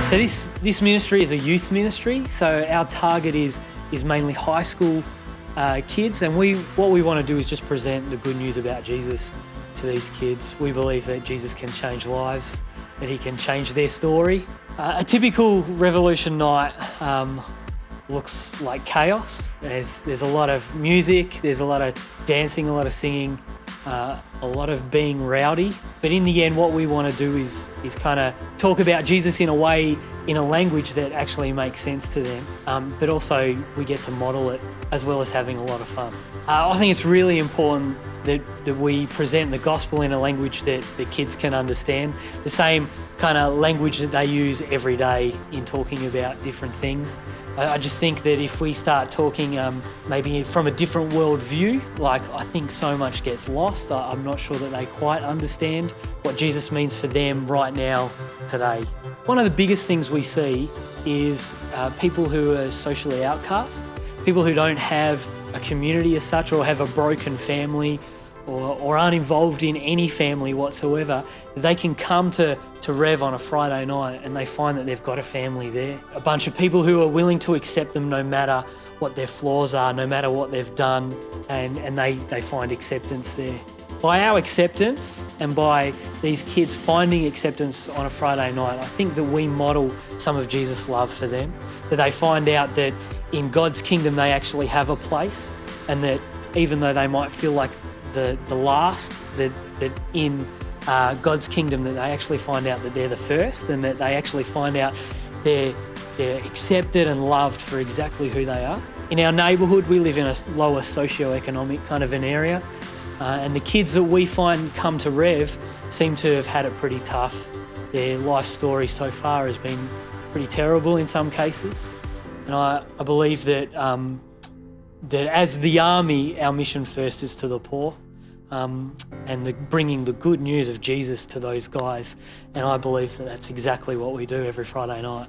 So this ministry is a youth ministry. So our target is mainly high school kids, and what we want to do is just present the good news about Jesus to these kids. We believe that Jesus can change lives, that he can change their story. A typical Revolution night looks like chaos. There's a lot of music, there's a lot of dancing, a lot of singing, a lot of being rowdy. But in the end, what we want to do is kind of talk about Jesus in a way, in a language that actually makes sense to them. But also we get to model it as well as having a lot of fun. I think it's really important that we present the gospel in a language that the kids can understand, the same kind of language that they use every day in talking about different things. I just think that if we start talking maybe from a different world view, like I think so much gets lost. I'm not sure that they quite understand what Jesus means for them right now, today. One of the biggest things we see is people who are socially outcast, people who don't have a community as such or have a broken family or aren't involved in any family whatsoever. They can come to Rev on a Friday night and they find that they've got a family there. A bunch of people who are willing to accept them no matter what their flaws are, no matter what they've done, and they find acceptance there. By our acceptance and by these kids finding acceptance on a Friday night, I think that we model some of Jesus' love for them, that they find out that in God's kingdom they actually have a place, and that even though they might feel like the last, that in God's kingdom that they actually find out that they're the first, and that they actually find out they're accepted and loved for exactly who they are. In our neighbourhood, we live in a lower socioeconomic kind of an area, and the kids that we find come to Rev seem to have had it pretty tough. Their life story so far has been pretty terrible in some cases, and I believe that that as the army, our mission first is to the poor, and bringing the good news of Jesus to those guys. And I believe that that's exactly what we do every Friday night.